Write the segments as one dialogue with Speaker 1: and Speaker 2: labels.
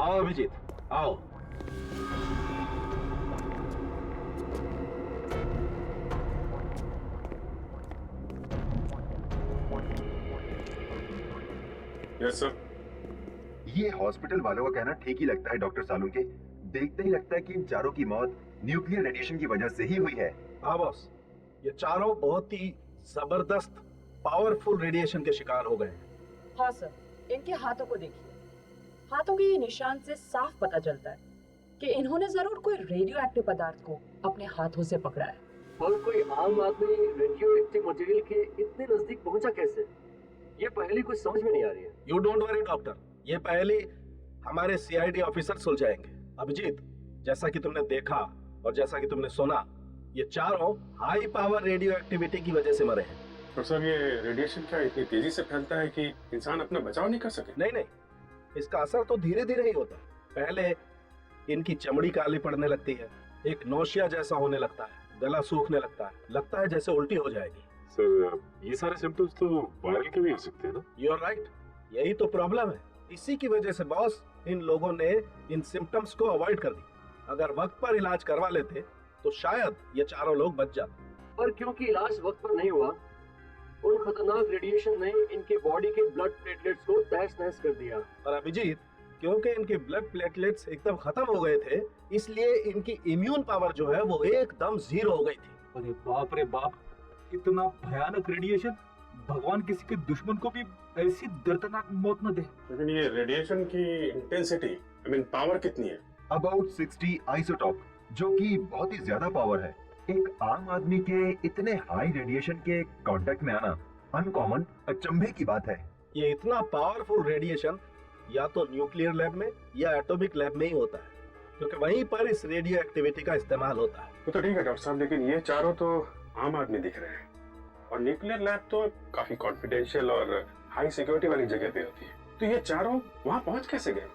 Speaker 1: आओ अभिजीत, आओ।
Speaker 2: Yes sir.
Speaker 3: ये हॉस्पिटल वालों का कहना ठीक ही लगता है डॉक्टर सालुंके। देखते ही लगता है कि इन चारों की मौत न्यूक्लियर रेडिएशन की वजह से ही हुई है।
Speaker 1: हाँ बॉस, ये चारों बहुत ही जबरदस्त पावरफुल रेडिएशन के शिकार हो गए हैं।
Speaker 4: हाँ सर, इनके हाथों को देखिए। हाथों के ये निशान से साफ पता चलता है कि इन्होंने जरूर कोई रेडियो एक्टिव पदार्थ को अपने हाथों से पकड़ा है।
Speaker 5: और कोई आम आदमी रेडियो एक्टिव मटेरियल के इतने नजदीक पहुंचा कैसे? ये पहली कुछ समझ में नहीं आ रही है।
Speaker 1: यू डोंट वरी डॉक्टर, ये पहले हमारे सीआईडी ऑफिसर सुलझाएंगे। अभिजीत, जैसा कि तुमने देखा और जैसा कि तुमने सुना, ये चारों हाई पावर रेडियो एक्टिविटी की वजह से मरे हैं।
Speaker 2: तो सर ये रेडिएशन क्या इतनी तेजी से फैलता है कि इंसान अपना बचाव नहीं कर सके?
Speaker 1: नहीं, इसका असर तो धीरे धीरे ही होता है। पहले इनकी चमड़ी काली पड़ने लगती है, एक नौशिया जैसा होने लगता है, गला सूखने लगता है जैसे उल्टी हो जाएगी।
Speaker 2: सर ये सारे सिम्टम्स तो वायरल के भी हो सकते हैं ना?
Speaker 1: यू आर राइट, यही तो प्रॉब्लम है। इसी की वजह से बॉस इन लोगों ने इन सिम्टम्स को अवॉइड कर दी। अगर वक्त पर इलाज करवा लेते तो शायद ये चारों लोग बच जाते।
Speaker 5: पर क्योंकि इलाज वक्त पर नहीं हुआ, उन खतरनाक रेडिएशन ने इनके बॉडी के ब्लड प्लेटलेट्स को तहस नहस कर दिया।
Speaker 1: और अभिजीत, क्योंकि इनके ब्लड प्लेटलेट्स एकदम खत्म हो गए थे, इसलिए इनकी इम्यून पावर जो है वो एकदम जीरो हो गई थी।
Speaker 6: अरे बाप रे बाप, इतना भयानक रेडिएशन! भगवान किसी के दुश्मन को भी ऐसी दर्दनाक मौत न दे।
Speaker 2: लेकिन ये रेडिएशन की इंटेंसिटी, आई मीन पावर कितनी है?
Speaker 3: अबाउट 60 आइसोटॉप, जो कि बहुत ही ज्यादा पावर है। एक आम आदमी के इतने हाई रेडिएशन के कांटेक्ट में आना अनकॉमन, अचंभे की बात है।
Speaker 1: ये इतना पावरफुल रेडिएशन या तो न्यूक्लियर लैब में या एटॉमिक लैब में ही होता है, क्योंकि वहीं पर इस रेडियो एक्टिविटी का इस्तेमाल होता है।
Speaker 2: वो तो ठीक है डॉक्टर साहब, लेकिन ये चारों तो आम आदमी दिख रहे हैं और न्यूक्लियर लैब तो काफी कॉन्फिडेंशियल और हाई सिक्योरिटी वाली जगह पे होती है। तो ये चारों वहाँ पहुँच कैसे गए?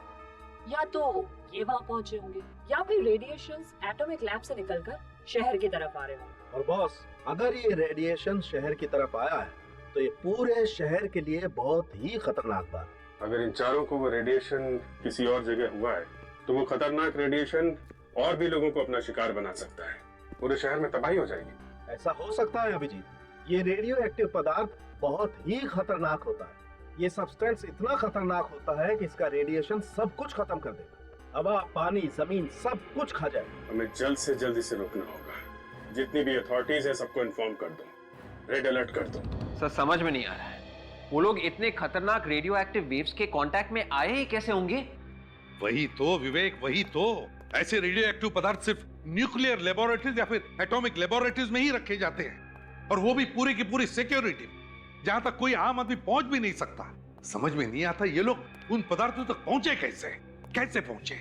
Speaker 4: या तो ये वहाँ पहुँचे होंगे या फिर रेडिएशंस एटॉमिक लैब से निकलकर शहर की तरफ आ रहे होंगे।
Speaker 1: और बॉस, अगर ये रेडिएशन शहर की तरफ आया है तो ये पूरे शहर के लिए बहुत ही खतरनाक बात है।
Speaker 2: अगर इन चारों को वो रेडिएशन किसी और जगह हुआ है तो वो खतरनाक रेडिएशन और भी लोगों को अपना शिकार बना सकता है, पूरे शहर में तबाही हो जाएगी।
Speaker 1: ऐसा हो सकता है अभिजीत, ये रेडियो एक्टिव पदार्थ बहुत ही खतरनाक होता है। ये सब्सटेंस इतना खतरनाक होता है कि इसका रेडिएशन सब कुछ खत्म कर देगा, हवा, पानी, जमीन सब कुछ खा जाएगा।
Speaker 2: हमें जल्द से जल्द इसे रोकना होगा। जितनी भी अथॉरिटीज है सबको इन्फॉर्म कर दो, रेड अलर्ट कर दो।
Speaker 7: सर समझ में नहीं आ रहा है, वो लोग इतने खतरनाक रेडियो एक्टिव वेव्स के कांटेक्ट में आए ही कैसे होंगे?
Speaker 8: वही तो विवेक, वही तो। ऐसे रेडियो एक्टिव पदार्थ सिर्फ न्यूक्लियर लेबोरेटरीज या फिर एटॉमिक लेबोरेटरीज में ही रखे जाते हैं, और वो भी पूरी की पूरी सिक्योरिटी, जहां तक कोई आम आदमी पहुंच भी नहीं सकता। समझ में नहीं आता ये लोग उन पदार्थों तक पहुंचे कैसे पहुंचे।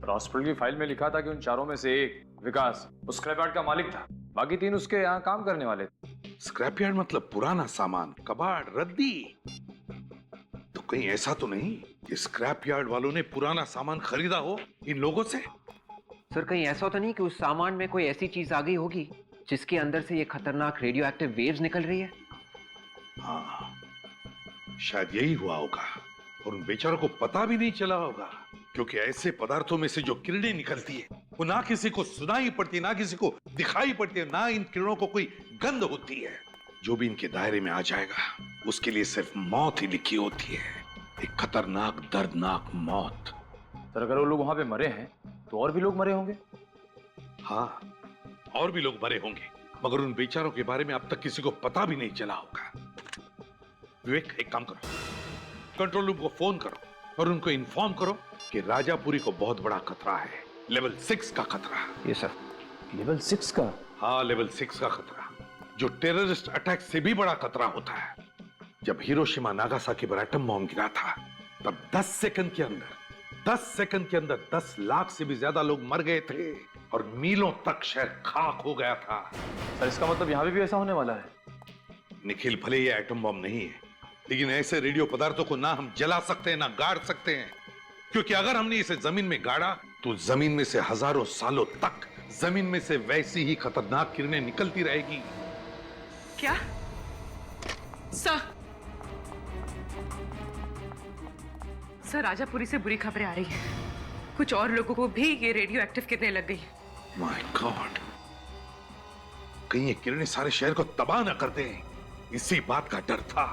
Speaker 9: हॉस्पिटल की फाइल में लिखा था कि उन चारों में से एक विकास उस स्क्रैप यार्ड का मालिक था, बाकी तीन उसके यहाँ काम करने वाले थे।
Speaker 8: स्क्रैप यार्ड मतलब पुराना सामान, कबाड़, रद्दी? तो कहीं ऐसा तो नहीं कि स्क्रैप यार्ड वालों ने पुराना सामान खरीदा हो इन लोगों से?
Speaker 7: सर कहीं ऐसा तो नहीं कि उस सामान में कोई ऐसी चीज आ गई होगी जिसके अंदर से ये खतरनाक रेडियो एक्टिव वेव्स निकल रही है?
Speaker 8: हाँ, शायद यही हुआ होगा, और उन बेचारों को पता भी नहीं चला होगा, क्योंकि ऐसे पदार्थों में से जो किरणें निकलती है वो ना किसी को सुनाई पड़ती है, ना किसी को दिखाई पड़ती है, ना इन किरणों को कोई गंध होती है। जो भी इनके दायरे में आ जाएगा उसके लिए सिर्फ मौत ही लिखी होती है, एक खतरनाक दर्दनाक मौत।
Speaker 9: सर अगर वो लोग वहां पे मरे हैं तो और भी लोग मरे होंगे?
Speaker 8: हाँ, और भी लोग मरे होंगे, मगर उन बेचारों के बारे में अब तक किसी को पता भी नहीं चला होगा। विवेक, एक काम करो, कंट्रोल रूम को फोन करो और उनको इन्फॉर्म करो कि राजापुरी को बहुत बड़ा खतरा है, लेवल 6 का खतरा।
Speaker 9: ये सर, लेवल 6 का?
Speaker 8: हाँ, लेवल 6 का खतरा, जो टेररिस्ट अटैक से भी बड़ा खतरा होता है। जब हिरोशिमा नागासाकी पर एटम बॉम्ब गिरा था तब 10 सेकंड के अंदर 10 लाख से भी ज्यादा लोग मर गए थे और मीलों तक शहर खाक हो गया था।
Speaker 9: सर इसका मतलब यहाँ पे भी ऐसा होने वाला है?
Speaker 8: निखिल, भले ये एटम बॉम्ब नहीं है, लेकिन ऐसे रेडियो पदार्थों को ना हम जला सकते हैं ना गाड़ सकते हैं, क्योंकि अगर हमने इसे जमीन में गाड़ा तो जमीन में से हजारों सालों तक जमीन में से वैसी ही खतरनाक किरणें निकलती रहेगी।
Speaker 10: क्या? सर राजापुरी से बुरी खबरें आ रही हैं। कुछ और लोगों को भी ये रेडियो एक्टिव किरणें लग गई।
Speaker 8: माय गॉड, कहीं ये किरणें सारे शहर को तबाह न कर दें, इसी बात का डर था।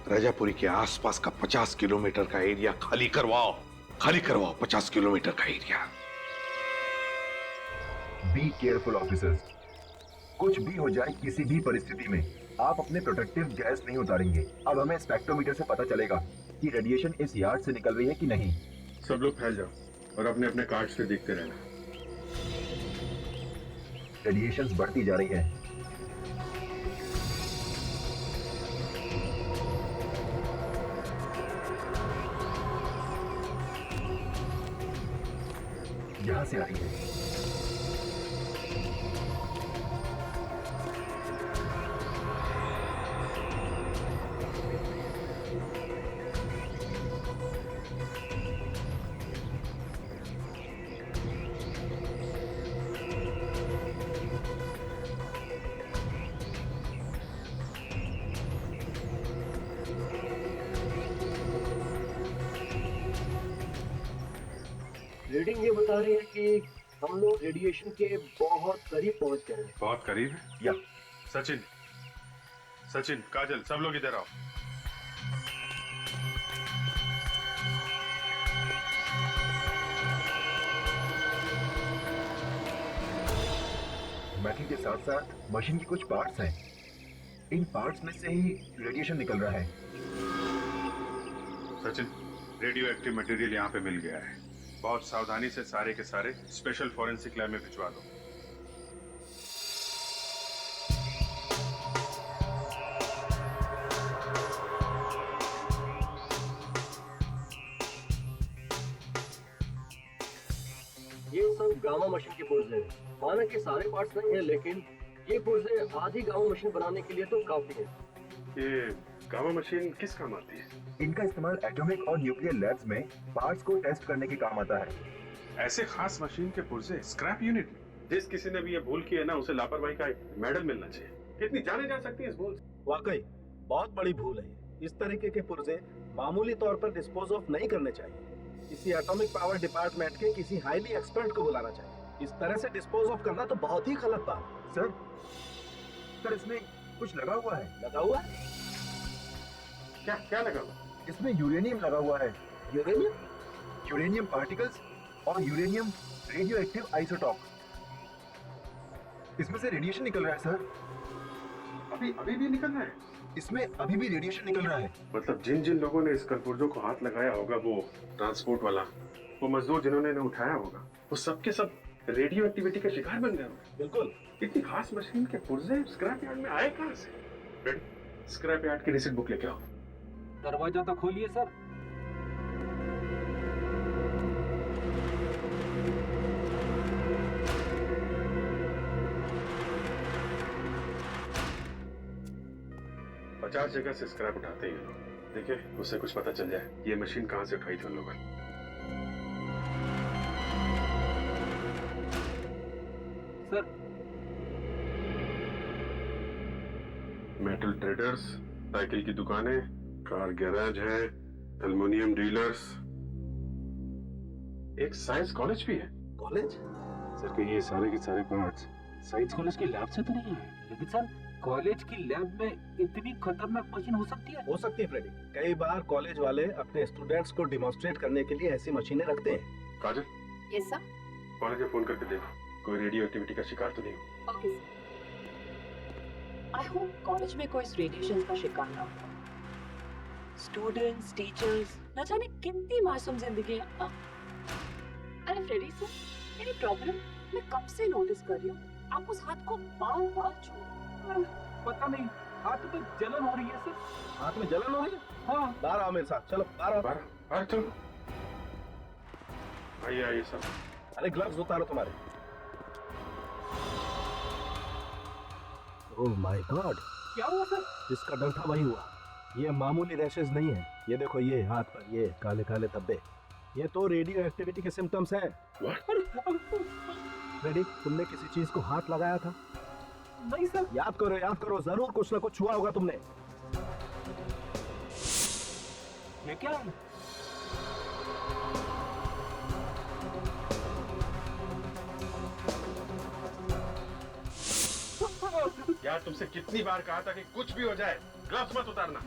Speaker 8: राजापुरी के आसपास का 50 किलोमीटर का एरिया खाली करवाओ, 50 किलोमीटर का एरिया।
Speaker 3: बी केयरफुल ऑफिसर्स, कुछ भी हो जाए किसी भी परिस्थिति में आप अपने प्रोटेक्टिव गैस नहीं उतारेंगे। अब हमें स्पेक्ट्रोमीटर से पता चलेगा कि रेडिएशन इस यार्ड से निकल रही है कि नहीं।
Speaker 2: सब लोग फैल जाओ और अपने अपने कार्ड से देखते रहना।
Speaker 3: रेडिएशंस बढ़ती जा रही है। यहां से आ रही है।
Speaker 5: रीडिंग ये बता रही है कि हम लोग रेडिएशन के बहुत करीब पहुंच गए हैं।
Speaker 2: बहुत करीब है।
Speaker 3: या
Speaker 2: सचिन, सचिन, काजल, सब लोग इधर आओ।
Speaker 3: मेटल के साथ साथ मशीन के कुछ पार्ट्स हैं। इन पार्ट्स में से ही रेडिएशन निकल रहा है।
Speaker 2: सचिन, रेडियो एक्टिव मटेरियल यहाँ पे मिल गया है। बहुत सावधानी से सारे के सारे स्पेशल फॉरेंसिक लैब में भिजवा दो।
Speaker 5: ये सब गामा मशीन के पुर्जे हैं। माना कि सारे पार्ट्स नहीं है, लेकिन ये पुर्जे आधी गामा मशीन बनाने के लिए तो काफी है।
Speaker 2: ये गामा मशीन किस काम आती है?
Speaker 3: इनका इस्तेमाल एटॉमिक और न्यूक्लियर लैब्स में पार्ट्स को टेस्ट करने के काम आता है।
Speaker 2: ऐसे खास मशीन के पुर्जे स्क्रैप यूनिट में? जिस किसी ने भी ये भूल की है ना, उसे लापरवाही का मेडल मिलना चाहिए। कितनी जाने जा सकती है इस भूल से?
Speaker 1: वाकई बहुत बड़ी भूल है। इस तरीके के पुर्जे मामूली तौर पर डिस्पोज ऑफ नहीं करने चाहिए। किसी एटॉमिक पावर डिपार्टमेंट के किसी हाईली एक्सपर्ट को बुलाना चाहिए। इस तरह से डिस्पोज ऑफ करना तो बहुत ही गलत बात है।
Speaker 3: सर इसमें कुछ लगा हुआ है।
Speaker 1: लगा हुआ है?
Speaker 2: क्या क्या लगा हुआ?
Speaker 3: इसमें यूरेनियम लगा हुआ है।
Speaker 1: यूरेनियम?
Speaker 3: यूरेनियम पार्टिकल्स और यूरेनियम रेडियो एक्टिव आइसोटॉप। इसमें से रेडिएशन निकल रहा है सर।
Speaker 2: अभी भी निकल रहा है?
Speaker 3: इसमें अभी भी रेडिएशन निकल रहा है।
Speaker 2: मतलब जिन जिन लोगों ने इस कलपुर्जों को हाथ लगाया होगा, वो ट्रांसपोर्ट वाला, वो मजदूर जिन्होंने इन्हें उठाया होगा, वो सबके सब रेडियो एक्टिविटी के शिकार बन गए होंगे।
Speaker 1: बिल्कुल।
Speaker 2: इतनी खास मशीन के पुर्जे स्क्रैप यार्ड में आए कहां से? रेडी, स्क्रैप यार्ड की रिसिप्ट बुक लेके आओ।
Speaker 6: दरवाजा तो खोलिए सर।
Speaker 2: पचास जगह से स्क्रैप उठाते ही लोग। देखिए, उससे कुछ पता चल जाए ये मशीन कहां से उठाई थी उन लोगों ने।
Speaker 6: सर,
Speaker 2: मेटल ट्रेडर्स, साइकिल की दुकानें, कार गैराज है, एल्युमिनियम डीलर्स, एक साइंस कॉलेज भी है।
Speaker 1: कॉलेज?
Speaker 2: सर, कि ये सारे के सारे पार्ट्स
Speaker 6: साइंस कॉलेज की लैब से तो नहीं है, लेकिन सर कॉलेज की लैब में इतनी खतरनाक मशीन हो सकती है?
Speaker 1: हो सकती है फ्रेडी। कई बार कॉलेज वाले अपने स्टूडेंट्स को डिमॉन्स्ट्रेट करने के लिए ऐसी मशीनें रखते हैं।
Speaker 2: काजल,
Speaker 4: यस सर।
Speaker 2: कॉलेज में फोन करके देखो कोई रेडियो एक्टिविटी का शिकार तो नहीं हो।
Speaker 4: Okay sir. I hope college में कोई इस रेडिएशन का शिकार ना हो। स्टूडेंट्स, टीचर्स, न जाने कितनी मासूम जिंदगी है। अरे फ्रेडी सर, मेरी प्रॉब्लम मैं कब से नोटिस कर रही हूँ। आप उस हाथ को बार-बार छू।
Speaker 6: पता नहीं, हाथ में जलन हो रही है सर।
Speaker 1: हाथ में जलन हो रही है?
Speaker 6: हाँ।
Speaker 1: बाहर आओ मेरे साथ, चलो बाहर आओ।
Speaker 2: बाहर चलो। आइए आइए सर।
Speaker 1: अरे ग्लव्स उतारो तुम्हारे। ओह माय गॉड,
Speaker 6: क्या हुआ सर?
Speaker 1: जिसका डर था वही हुआ। ये मामूली रैशेस नहीं है। ये देखो, ये हाथ पर ये काले काले धब्बे, ये तो रेडियो एक्टिविटी के सिम्टम्स हैं। रेडी, तुमने किसी चीज को हाथ लगाया था?
Speaker 6: नहीं सर।
Speaker 1: याद करो, जरूर कुछ ना कुछ छुआ होगा तुमने।
Speaker 6: ये क्या है?
Speaker 2: यार तुमसे कितनी बार कहा था कि कुछ भी हो जाए ग्लव्स मत उतारना।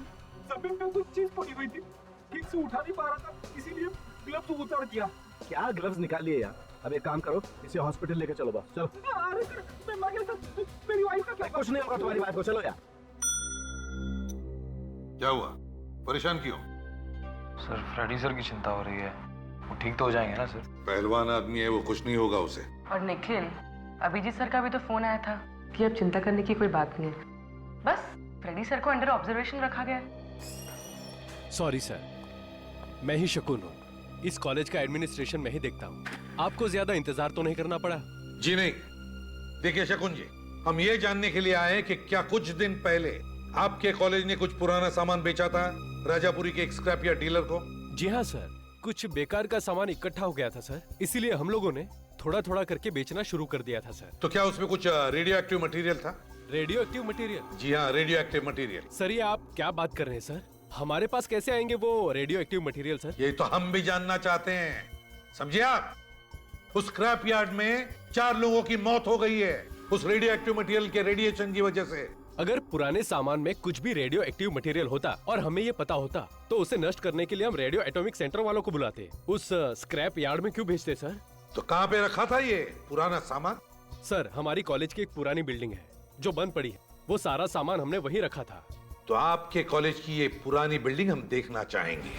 Speaker 6: जमीन पे कुछ चीज पड़ी हुई थी, ठीक से उठा नहीं पा रहा था, इसीलिए ग्लव्स उतार दिया।
Speaker 1: क्या ग्लव्स निकाल लिए यार? अब एक काम करो, इसे हॉस्पिटल लेके चलो बस। चलो।
Speaker 6: अरे सर, मैं मर गया सर, मेरी वाइफ का क्या?
Speaker 1: कुछ नहीं होगा तुम्हारी वाइफ को, चलो यार।
Speaker 8: क्या हुआ, परेशान क्यों?
Speaker 9: सर फ्रेडी सर की चिंता हो रही है, वो ठीक तो हो जाएंगे ना सर?
Speaker 8: पहलवान आदमी है वो, कुछ नहीं होगा उसे।
Speaker 10: और निखिल, अभिजीत सर का भी तो फोन आया था कि अब चिंता करने की कोई बात नहीं है, बस फ्रेडी सर को अंडर ऑब्जर्वेशन रखा गया है।
Speaker 11: सॉरी सर, मैं ही शकुन हूँ, इस कॉलेज का एडमिनिस्ट्रेशन मैं ही देखता हूँ। आपको ज्यादा इंतजार तो नहीं करना पड़ा?
Speaker 8: जी नहीं। देखिए शकुन जी, हम ये जानने के लिए आए कि क्या कुछ दिन पहले आपके कॉलेज ने कुछ पुराना सामान बेचा था राजापुरी के एक स्क्रैप यार्ड डीलर को?
Speaker 11: जी हाँ सर, कुछ बेकार का सामान इकट्ठा हो गया था सर, इसीलिए हम लोगों ने थोड़ा थोड़ा करके बेचना शुरू कर दिया था सर।
Speaker 8: तो क्या उसमें कुछ रेडियो एक्टिव मटेरियल था?
Speaker 11: Radio active material?
Speaker 8: जी हाँ, रेडियो एक्टिव मटेरियल।
Speaker 11: सर ये आप क्या बात कर रहे हैं सर? हमारे पास कैसे आएंगे वो रेडियो एक्टिव मटेरियल सर?
Speaker 8: ये तो हम भी जानना चाहते हैं, समझिए आप। उस स्क्रैप यार्ड में 4 लोगों की मौत हो गई है उस रेडियो एक्टिव मटेरियल के रेडिएशन की वजह से।
Speaker 11: अगर पुराने सामान में कुछ भी रेडियो एक्टिव मटेरियल होता और हमें ये पता होता तो उसे नष्ट करने के लिए हम रेडियो एटॉमिक सेंटर वालों को बुलाते, उस स्क्रैप यार्ड में क्यों भेजते सर?
Speaker 8: तो कहाँ पे रखा था ये पुराना सामान?
Speaker 11: सर हमारी कॉलेज की एक पुरानी बिल्डिंग है जो बंद पड़ी है, वो सारा सामान हमने वहीं रखा था।
Speaker 8: तो आपके कॉलेज की ये पुरानी बिल्डिंग हम देखना चाहेंगे।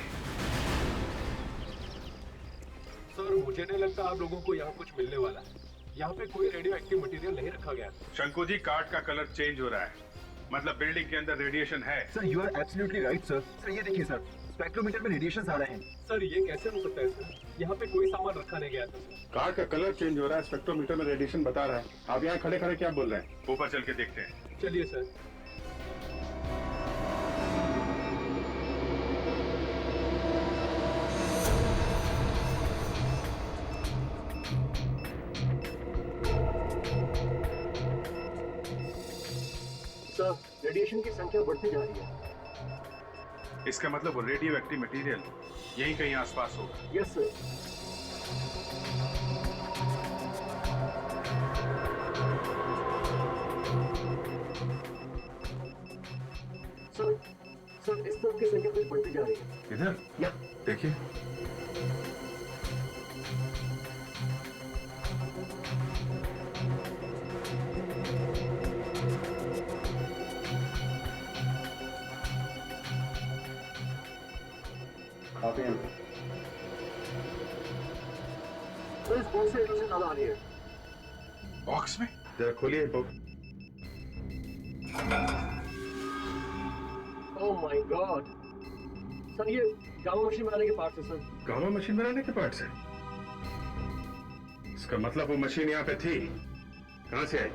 Speaker 6: सर मुझे नहीं लगता आप लोगों को यहाँ कुछ मिलने वाला है, यहाँ पे कोई रेडियो एक्टिव मटेरियल नहीं रखा गया।
Speaker 2: शंकु जी, कार्ड का कलर चेंज हो रहा है, मतलब बिल्डिंग के अंदर रेडिएशन है।
Speaker 3: Sir you are absolutely right sir. Sir ये देखिए सर, स्पेक्ट्रोमीटर में रेडिएशन आ रहे हैं।
Speaker 6: सर ये कैसे हो सकता है सर? यहाँ पे कोई सामान रखा नहीं गया था सर।
Speaker 2: कार्ड का कलर चेंज हो रहा है, स्पेक्ट्रोमीटर में रेडिएशन बता रहा है। आप यहाँ खड़े खड़े क्या बोल रहे हैं? ऊपर चल के देखते हैं।
Speaker 6: चलिए सर।
Speaker 5: सर रेडिएशन की संख्या बढ़ती जा रही है।
Speaker 2: इसका मतलब वो रेडियो एक्टिव मटेरियल यहीं कहीं आसपास होगा।
Speaker 5: Yes sir. सर इस तरफ की संख्या कुछ बढ़ती जा रही है।
Speaker 2: इधर
Speaker 5: या
Speaker 2: देखिए।
Speaker 5: सर इस बॉक्स से रेडिएशन ज्यादा आ रही है।
Speaker 2: बॉक्स में जरा खोलिए box.
Speaker 5: Oh my God sir, ये गामा मशीन बनाने के पार्ट्स है सर।
Speaker 2: गामा मशीन बनाने के पार्ट्स है? इसका मतलब वो मशीन यहाँ पे थी, कहाँ से आई?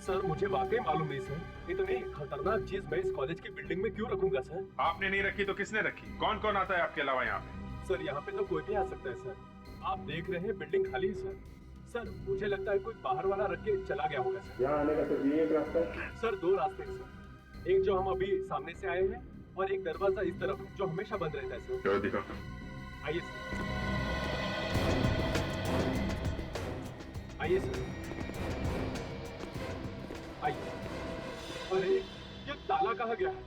Speaker 6: सर मुझे वाकई मालूम नहीं सर, इतनी खतरनाक चीज मैं इस कॉलेज की बिल्डिंग में क्यों रखूंगा सर?
Speaker 2: आपने नहीं रखी तो किसने रखी? कौन कौन आता है आपके अलावा यहाँ पे?
Speaker 6: सर यहाँ पे तो कोई भी आ सकता है सर, आप देख रहे हैं बिल्डिंग खाली है सर। सर मुझे लगता है कोई बाहर वाला रख के चला गया होगा सर।
Speaker 2: यहाँ आने का तो ये एक रास्ता है।
Speaker 6: सर 2 रास्ते हैं सर, एक जो हम अभी सामने से आए हैं और एक दरवाजा इस तरफ जो हमेशा बंद रहता है सर।
Speaker 2: चलो दिखाओ।
Speaker 6: आइए सर, आइए सर, आइए। अरे ये ताला कहाँ गया है?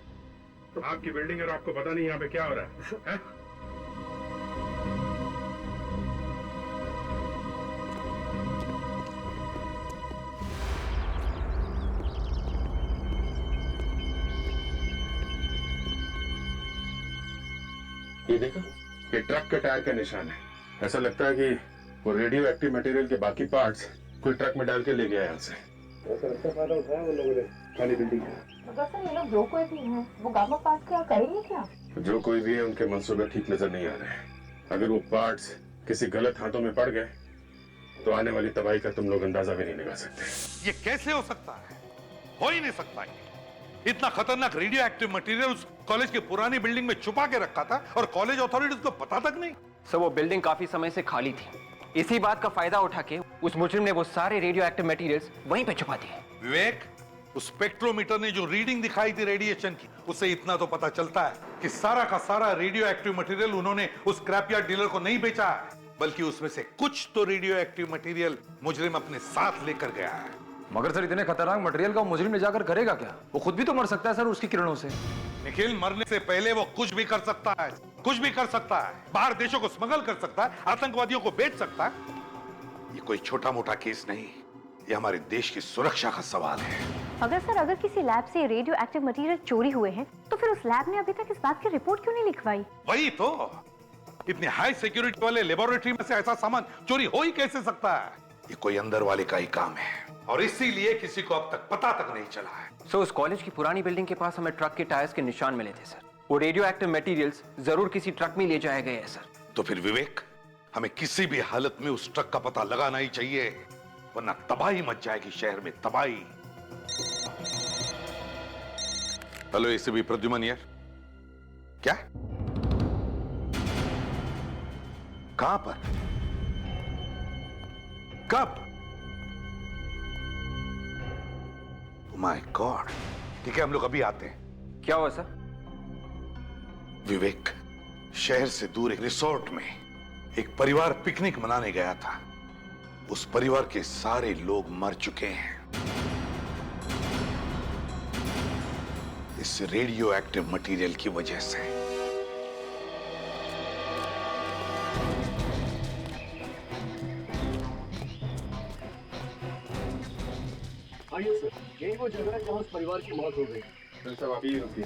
Speaker 2: आपकी बिल्डिंग है और आपको पता नहीं यहाँ पे क्या हो रहा है, है? ये देखो, ये ट्रक के टायर का निशान है। ऐसा लगता है कि वो रेडियो एक्टिव मटेरियल के बाकी पार्ट्स कोई ट्रक में डाल के ले गया यहाँ से। ऐसा लगता फायदा उठाया वो लोगों ने खाली बिल्डिंग का।
Speaker 12: सर ये लोग जो कोई भी हैं वो गामा पार्ट क्या करेंगे क्या?
Speaker 2: जो कोई भी है उनके मंसूबे ठीक नजर नहीं आ रहे हैं। अगर वो पार्ट्स किसी गलत हाथों में पड़ गए तो आने वाली तबाही का तुम लोग अंदाजा भी नहीं लगा सकते।
Speaker 8: ये कैसे हो सकता है? हो ही नहीं सकता है। इतना खतरनाक रेडियो एक्टिव मटेरियल उस कॉलेज की पुरानी बिल्डिंग में छुपा के रखा था और कॉलेज अथॉरिटीज को पता तक नहीं।
Speaker 7: सर वो बिल्डिंग काफी समय से खाली थी, इसी बात का फायदा उठा के उस मुजरिम ने वो सारे रेडियो एक्टिव मटेरियल्स वहीं पे छुपा दिए।
Speaker 8: विवेक, उस स्पेक्ट्रोमीटर ने जो रीडिंग दिखाई थी रेडिएशन की, उससे इतना तो पता चलता है कि सारा का सारा रेडियो एक्टिव मटेरियल उन्होंने उस स्क्रैप यार्ड डीलर को नहीं बेचा, बल्कि उसमें से कुछ तो रेडियो एक्टिव मटेरियल मुजरिम अपने साथ लेकर गया है।
Speaker 9: मगर सर इतने खतरनाक मटेरियल का वो मुजरिम ले जाकर करेगा क्या? वो खुद भी तो मर सकता है सर उसकी किरणों से।
Speaker 8: निखिल, मरने से पहले वो कुछ भी कर सकता है, कुछ भी कर सकता है। बाहर देशों को स्मगल कर सकता है, आतंकवादियों को बेच सकता है। ये कोई छोटा मोटा केस नहीं, ये हमारे देश की सुरक्षा का सवाल है।
Speaker 12: अगर किसी लैब से रेडियो एक्टिव मटेरियल चोरी हुए हैं तो फिर उस लैब ने अभी तक इस बात की रिपोर्ट क्यों नहीं लिखवाई?
Speaker 8: वही तो, इतने हाई सिक्योरिटी वाले लेबोरेटरी में से ऐसा सामान चोरी हो ही कैसे सकता है? ये कोई अंदर वाले का ही काम है और इसीलिए किसी को अब तक पता तक नहीं चला है।
Speaker 7: सो उस कॉलेज की पुरानी बिल्डिंग के पास हमें ट्रक के टायर्स के निशान मिले थे सर। वो रेडियो एक्टिव मटेरियल्स जरूर किसी ट्रक में ले जाए गए हैं सर।
Speaker 8: तो फिर विवेक, हमें किसी भी हालत में उस ट्रक का पता लगाना ही चाहिए, वरना तबाही मच जाएगी शहर में, तबाही। हेलो एसीपी प्रद्युमन यार, क्या कहां पर, कब? माय गॉड, ठीक है हम लोग अभी आते हैं।
Speaker 7: क्या हुआ सर?
Speaker 8: विवेक, शहर से दूर एक रिसोर्ट में एक परिवार पिकनिक मनाने गया था। उस परिवार के सारे लोग मर चुके हैं इस रेडियो एक्टिव मटेरियल की वजह से।
Speaker 5: आइए सर, यही वो जगह है जहाँ उस परिवार की मौत हो गई।
Speaker 2: सर साहब आप यहीं रुकिए।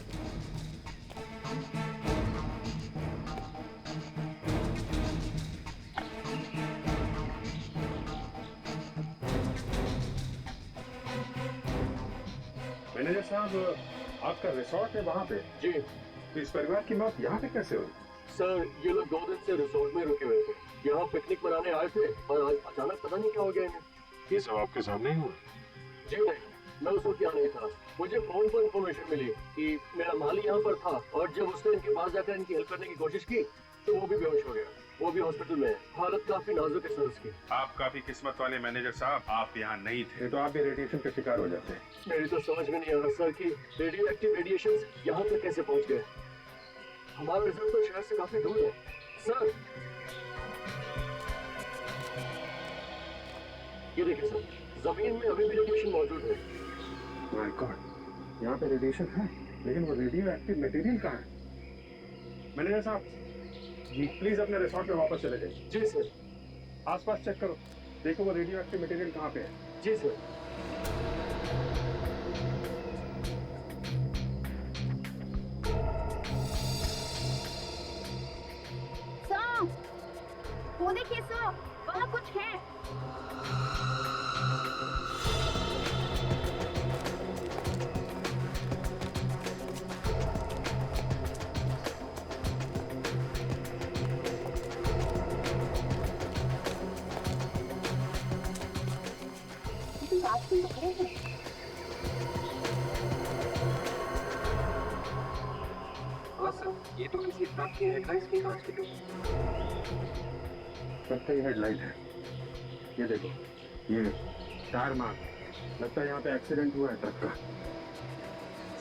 Speaker 2: मैनेजर साहब, आपका रिसोर्ट है वहाँ पे?
Speaker 5: जी।
Speaker 2: तो इस परिवार की मौत यहाँ पे कैसे हुई?
Speaker 5: सर ये लोग 2 दिन से रिसोर्ट में रुके हुए थे, यहाँ पिकनिक मनाने आए थे और आज अचानक पता नहीं क्या हो गया इन्हें।
Speaker 2: ये सब आपके सामने ही हुआ?
Speaker 5: जी नहीं, मैं उस वक्त यहाँ नहीं था। मुझे फोन पर इंफॉर्मेशन मिली कि मेरा माली यहाँ पर था और जब उसने इनके पास जाकर इनकी हेल्प करने की कोशिश की तो वो भी बेहोश हो गया। वो भी हॉस्पिटल में है, हालत काफी नाजुक है सर उसकी।
Speaker 2: आप काफी किस्मत वाले मैनेजर साहब, आप यहाँ नहीं थे तो आप भी रेडिएशन का शिकार हो जाते।
Speaker 5: मेरी तो समझ में नहीं आ रहा सर कि रेडियो एक्टिव रेडिएशन यहाँ तक कैसे पहुँच गए। हमारा रिजल्ट तो शहर से काफी दूर है सर। ये देखिए सर, जमीन में अभी भी रेडिएशन मौजूद है।
Speaker 2: माय गॉड, यहाँ पे रेडिएशन है, लेकिन वो रेडियो एक्टिव मटेरियल कहाँ है? मैनेजर साहब जी, प्लीज अपने रिसोर्ट में वापस चले जाइए।
Speaker 5: जी सर।
Speaker 2: आसपास चेक करो, देखो वो रेडियो एक्टिव मटेरियल कहाँ पे है।
Speaker 5: जी सर।
Speaker 12: सर, वो देखिए सर, वहाँ कुछ है।
Speaker 7: ये तो किसी ट्रक की हेडलाइट्स की कांच की
Speaker 2: ट्रक का ही हेडलाइट है। ये देखो, ये टायर मार्क, लगता है यहाँ पे एक्सीडेंट हुआ है ट्रक का।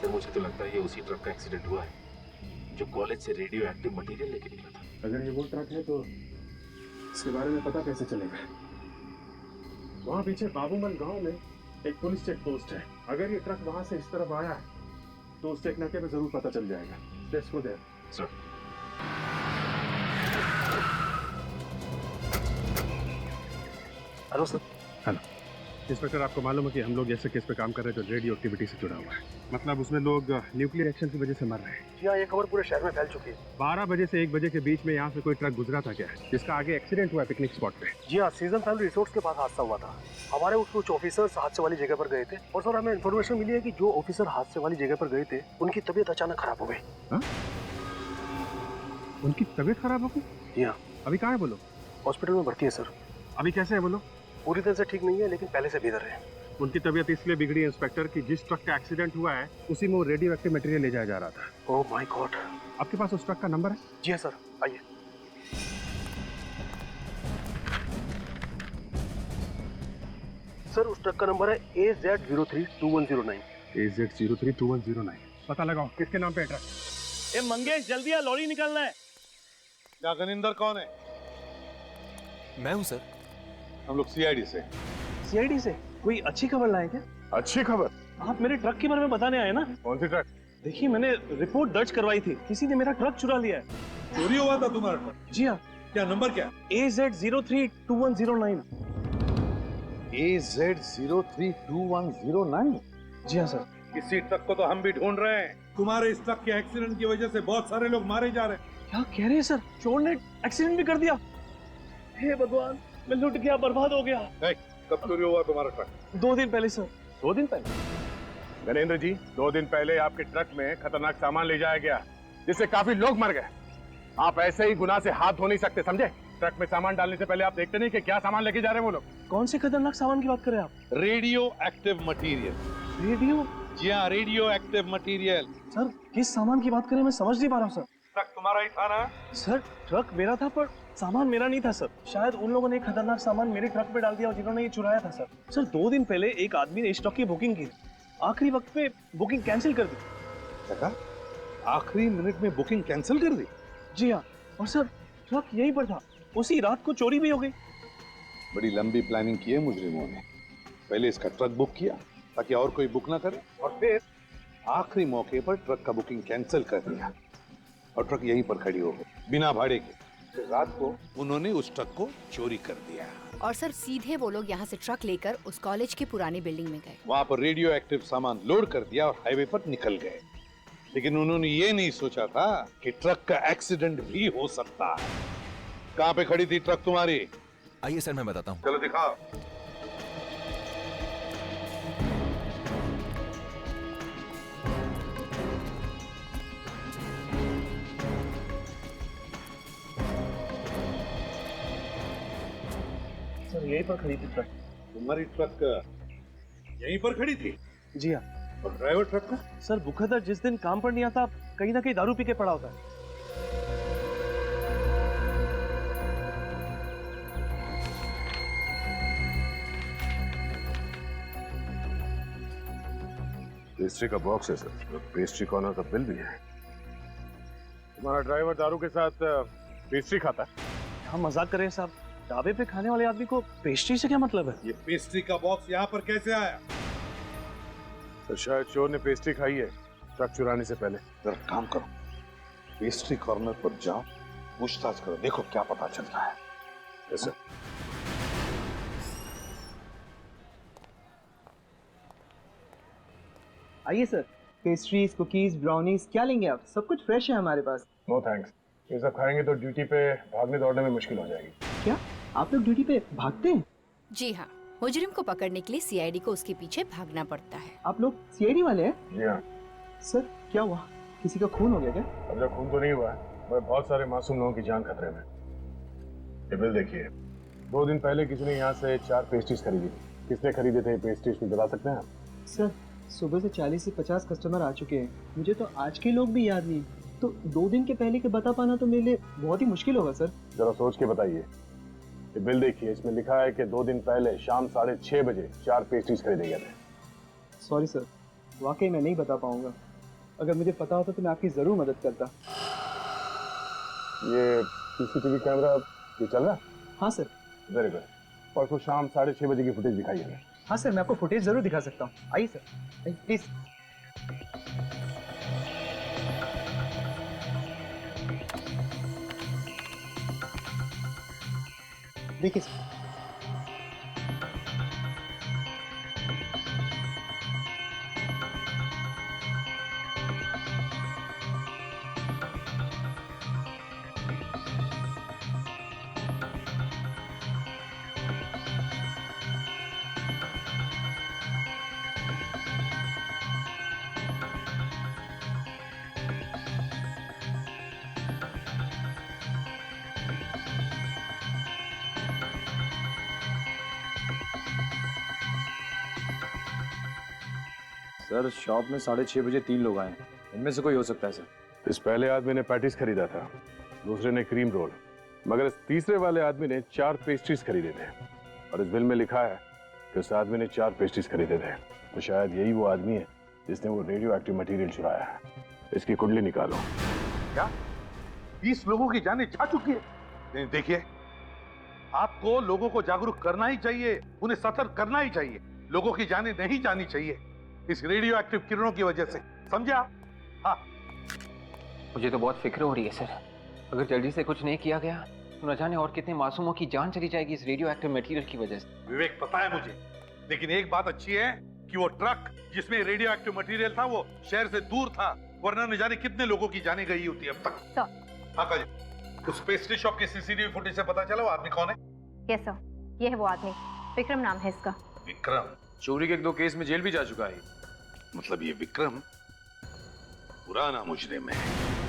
Speaker 1: सर मुझे तो लगता है ये उसी ट्रक का एक्सीडेंट हुआ है जो कॉलेज से रेडियो एक्टिव मटेरियल लेके निकला था।
Speaker 2: अगर ये वो ट्रक है तो इसके बारे में पता कैसे चलेगा? वहाँ पीछे बाबूमल गांव में एक पुलिस चेक पोस्ट है। अगर ये ट्रक वहाँ से इस तरफ आया है तो उस चेक नाके पे जरूर पता चल जाएगा। Let's go there.
Speaker 1: Sir
Speaker 5: hello sir.
Speaker 2: Hello inspector, आपको मालूम है कि हम लोग ऐसे केस पे काम कर रहे हैं जो रेडियो एक्टिविटी से जुड़ा हुआ है। मतलब उसमें लोग न्यूक्लियर एक्शन की वजह से मर रहे हैं।
Speaker 5: जी हाँ, ये खबर पूरे शहर में फैल चुकी है।
Speaker 2: 12 बजे से 1 बजे के बीच में यहाँ से कोई ट्रक गुजरा था क्या, जिसका आगे एक्सीडेंट हुआ पिकनिक स्पॉट पे?
Speaker 5: जी हाँ, सीजन फैमिली रिसोर्ट्स के पास हादसा हुआ था। हमारे कुछ ऑफिसर्स हादसे वाली जगह पर गए थे और सर हमें इन्फॉर्मेशन मिली है कि जो ऑफिसर हादसे वाली जगह पर गए थे उनकी तबीयत अचानक खराब हो गई।
Speaker 2: उनकी तबीयत खराब हो गई?
Speaker 5: जी हाँ।
Speaker 2: अभी कहाँ है बोलो?
Speaker 5: हॉस्पिटल में भर्ती है सर।
Speaker 2: अभी कैसे है बोलो?
Speaker 5: पूरी तरह से ठीक नहीं है लेकिन पहले से बेहतर है।
Speaker 2: उनकी तबीयत इसलिए बिगड़ी इंस्पेक्टर कि जिस ट्रक का एक्सीडेंट हुआ है उसी में वो रेडियो एक्टिव मटेरियल ले जाया जा रहा था।
Speaker 5: ओह माय गॉड।
Speaker 2: आपके पास उस ट्रक का नंबर है?
Speaker 5: जी हाँ सर, आइए। सर उस ट्रक का नंबर है AZ032109।
Speaker 2: AZ032109। पता लगाओ किसके नाम पे है ट्रक।
Speaker 5: ए मंगेश जल्दी आ, लॉरी निकलना है।
Speaker 8: क्या गनिंदर कौन है?
Speaker 11: मैं हूं सर।
Speaker 8: हम लोग CID से।
Speaker 5: CID से? कोई अच्छी खबर लाए क्या?
Speaker 2: अच्छी खबर?
Speaker 5: आप मेरे ट्रक के बारे में बताने आए ना?
Speaker 2: कौन सी ट्रक?
Speaker 5: देखिए, मैंने रिपोर्ट दर्ज करवाई थी, किसी ने मेरा ट्रक चुरा लिया है।
Speaker 8: चोरी हुआ था तुम्हारा ट्रक?
Speaker 5: जी हाँ।
Speaker 8: क्या नंबर क्या?
Speaker 5: AZ032109।
Speaker 8: AZ032109?
Speaker 5: जी हाँ सर।
Speaker 8: इसी ट्रक को तो हम भी ढूंढ रहे हैं। तुम्हारे इस ट्रक के एक्सीडेंट की वजह से बहुत सारे लोग मारे जा रहे हैं।
Speaker 5: क्या कह रहे हैं सर? चोर ने एक्सीडेंट भी कर दिया? हे भगवान, मैं लुट गया, बर्बाद हो गया।
Speaker 8: कब चोरी हुआ तुम्हारा ट्रक?
Speaker 5: 2 दिन पहले सर।
Speaker 8: 2 दिन पहले? गणेंद्र जी, 2 दिन पहले आपके ट्रक में खतरनाक सामान ले जाया गया, जिससे काफी लोग मर गए। आप ऐसे ही गुनाह से हाथ धो नहीं सकते, समझे? ट्रक में सामान डालने से पहले आप देखते नहीं कि क्या सामान लेके जा रहे हैं वो लोग।
Speaker 5: कौन से खतरनाक सामान की बात कर रहे हैं आप?
Speaker 8: Radio active material.
Speaker 5: रेडियो?
Speaker 8: जी हाँ, रेडियो एक्टिव मटीरियल।
Speaker 5: सर, किस सामान की बात कर रहे हैं, मैं समझ नहीं पा रहा हूँ सर।
Speaker 8: ट्रक तुम्हारा ही था ना?
Speaker 5: सर, ट्रक मेरा था पर सामान मेरा नहीं था सर। शायद उन लोगों ने खतरनाक सामान मेरे ट्रक पे डाल दिया और जिन्होंने ये चुराया था सर। सर, 2 दिन पहले एक आदमी ने इस ट्रक की बुकिंग की, आखिरी वक्त पे बुकिंग कैंसिल कर दी।
Speaker 8: आखिरी मिनट में बुकिंग कैंसिल कर दी?
Speaker 5: जी हाँ, और सर ट्रक यहीं पर था, उसी रात को चोरी भी हो गई।
Speaker 8: बड़ी लंबी प्लानिंग की है मुजरिमों ने। पहले इसका ट्रक बुक किया ताकि और कोई बुक ना करे, और फिर आखिरी मौके पर ट्रक का बुकिंग कैंसिल कर दिया और ट्रक यहीं पर खड़ी हो गई बिना भाड़े के। फिर रात को उन्होंने उस ट्रक को चोरी कर दिया।
Speaker 13: और सर सीधे वो लोग यहाँ से ट्रक लेकर उस कॉलेज की पुरानी बिल्डिंग में गए।
Speaker 8: वहाँ पर रेडियो एक्टिव सामान लोड कर दिया और हाईवे पर निकल गए। लेकिन उन्होंने ये नहीं सोचा था कि ट्रक का एक्सीडेंट भी हो सकता है। कहाँ पे खड़ी थी ट्रक तुम्हारी?
Speaker 3: आइए सर, मैं बताता हूँ।
Speaker 8: चलो दिखाओ।
Speaker 5: सर, यहीं पर खड़ी थी ट्रक।
Speaker 8: तुम्हारी ट्रक यहीं पर खड़ी थी?
Speaker 5: जी हाँ।
Speaker 8: और ड्राइवर ट्रक का?
Speaker 5: सर, बुखातर जिस दिन काम पर नहीं आता, कहीं ना कहीं दारू पी के पड़ा होता है।
Speaker 2: पेस्ट्री का बॉक्स है सर, पेस्ट्री कॉर्नर का बिल भी है। तुम्हारा ड्राइवर दारू के साथ पेस्ट्री खाता है?
Speaker 5: हम मजाक कर रहे हैं साहब, ढाबे पे खाने वाले आदमी को पेस्ट्री से क्या मतलब है?
Speaker 8: ये पेस्ट्री का बॉक्स यहाँ पर कैसे आया?
Speaker 2: तो शायद चोर ने पेस्ट्री खाई है ट्रक चुराने से पहले।
Speaker 8: जरा काम करो, पेस्ट्री कॉर्नर पर जाओ, पूछताछ करो, देखो क्या पता चलता है।
Speaker 2: ऐसा
Speaker 14: आइए सर, पेस्ट्रीज, कुकीज, ब्राउनीज, क्या लेंगे आप? सब कुछ फ्रेश है हमारे पास।
Speaker 2: नो थैंक्स, ये सब खाएंगे तो ड्यूटी पे भागने दौड़ने में मुश्किल हो जाएगी।
Speaker 14: क्या आप लोग ड्यूटी पे भागते हैं?
Speaker 13: जी हाँ, मुजरिम को पकड़ने के लिए सीआईडी को उसके पीछे भागना पड़ता है।
Speaker 14: आप लोग सीआईडी वाले हैं?
Speaker 2: जी हाँ।
Speaker 14: सर, क्या हुआ? किसी का खून हो गया क्या?
Speaker 2: अब जब खून तो नहीं हुआ है, मगर बहुत सारे मासूम लोगों की जान खतरे में। ये बिल देखिए, 2 दिन पहले किसी ने यहाँ से 4 पेस्ट्रीज खरीदी। किसने खरीदे थे पेस्ट्रीज, कुछ बता सकते हैं आप?
Speaker 14: सर, सुबह से 40 से 50 कस्टमर आ चुके हैं, मुझे तो आज के लोग भी याद नहीं, तो 2 दिन के पहले के बता पाना तो मेरे लिए बहुत ही मुश्किल होगा सर।
Speaker 2: जरा सोच के बताइए। ये बिल देखिए, इसमें लिखा है कि 2 दिन पहले शाम 6:30 बजे 4 पेस्ट्रीज खरीदे गए थे।
Speaker 14: सॉरी सर, वाकई मैं नहीं बता पाऊंगा। अगर मुझे पता होता तो मैं आपकी जरूर मदद करता।
Speaker 2: ये सीसीटीवी कैमरा ये चल रहा है?
Speaker 14: हाँ सर।
Speaker 2: Very good. परसों शाम 6:30 बजे की फुटेज दिखाइए हमें।
Speaker 14: हाँ सर, मैं आपको फुटेज जरूर दिखा सकता हूँ। आइए सर, प्लीज। देखिए सर,
Speaker 9: सर, शॉप में 6:30 बजे 3 लोग आए। इनमें से कोई हो सकता है सर?
Speaker 2: इस पहले आदमी ने पैटीज खरीदा था, दूसरे ने क्रीम रोल, मगर इस तीसरे वाले आदमी ने 4 पेस्ट्रीज खरीदे थे। और इस बिल में लिखा है कि उस आदमी ने 4 पेस्ट्रीज खरीदे थे। तो शायद यही वो आदमी है जिसने वो रेडियो एक्टिव मटेरियल चुराया है। इसकी कुंडली निकालो।
Speaker 8: क्या 20 लोगों की जानें जा चुकी है? नहीं, देखिए, आपको लोगों को जागरूक करना ही चाहिए, उन्हें सतर्क करना ही चाहिए। लोगों की जाने नहीं जानी चाहिए इस रेडियो एक्टिव किरणों की वजह से, समझा? हाँ।
Speaker 7: मुझे तो बहुत फिक्र हो रही है सर। अगर जल्दी से कुछ नहीं किया गया तो न जाने और कितने मासूमों की जान चली जाएगी इस रेडियो एक्टिव मटेरियल की वजह से।
Speaker 8: विवेक, पता है मुझे, लेकिन एक बात अच्छी है कि वो ट्रक जिसमें रेडियो एक्टिव मटेरियल था वो शहर से दूर था, वरना न जाने कितने लोगों की जाने गई होती अब तक। हाँ काजल, उस पेस्ट्री शॉप के सीसीटीवी फुटेज से पता चला वो आदमी कौन है?
Speaker 12: यस सर, ये है वो आदमी, विक्रम नाम है इसका।
Speaker 8: विक्रम?
Speaker 9: चोरी के 1-2 केस में जेल भी जा चुका है।
Speaker 8: मतलब ये विक्रम पुराना मुजरिम है?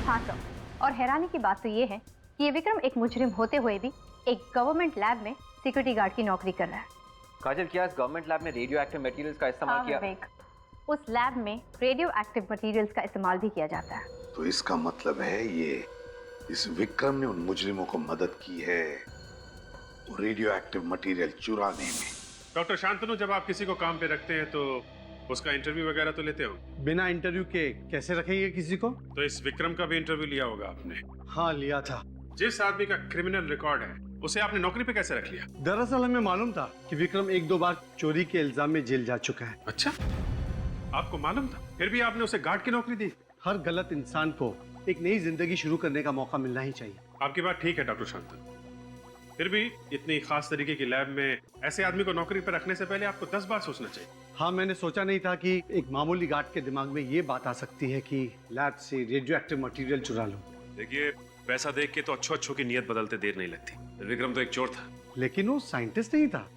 Speaker 12: हाँ सर, और हैरानी की बात तो ये है कि ये विक्रम एक मुजरिम होते हुए भी एक गवर्नमेंट लैब में सिक्योरिटी गार्ड की नौकरी कर रहा है।
Speaker 7: काजल, क्या इस गवर्नमेंट लैब में रेडियो एक्टिव मटेरियल्स का इस्तेमाल किया?
Speaker 12: विवेक, उस लैब में रेडियो एक्टिव मटेरियल्स का इस्तेमाल भी किया जाता है।
Speaker 8: तो इसका मतलब है ये इस विक्रम ने उन मुजरिमों को मदद की है वो रेडियो एक्टिव मटेरियल चुराने में।
Speaker 2: डॉक्टर शांतनु, जब आप किसी को काम पे रखते हैं तो उसका इंटरव्यू वगैरह तो लेते हो?
Speaker 5: बिना इंटरव्यू के कैसे रखेंगे किसी को?
Speaker 2: तो इस विक्रम का भी इंटरव्यू लिया होगा आपने?
Speaker 5: हाँ, लिया था।
Speaker 2: जिस आदमी का क्रिमिनल रिकॉर्ड है उसे आपने नौकरी पे कैसे रख लिया?
Speaker 5: दरअसल हमें मालूम था कि विक्रम 1-2 बार चोरी के इल्जाम में जेल जा चुका है।
Speaker 2: अच्छा, आपको मालूम था? फिर भी आपने उसे गार्ड की नौकरी दी?
Speaker 5: हर गलत इंसान को एक नई जिंदगी शुरू करने का मौका मिलना ही चाहिए।
Speaker 2: आपकी बात ठीक है डॉक्टर शांतनु, फिर भी इतनी खास तरीके की लैब में ऐसे आदमी को नौकरी पर रखने से पहले आपको 10 बार सोचना चाहिए।
Speaker 5: हाँ, मैंने सोचा नहीं था कि एक मामूली गार्ड के दिमाग में ये बात आ सकती है कि लैब से रेडियो एक्टिव मटेरियल चुरा लो।
Speaker 2: देखिए, पैसा देख के तो अच्छों की नियत बदलते देर नहीं लगती। विक्रम तो एक चोर था।
Speaker 5: लेकिन वो साइंटिस्ट नहीं था,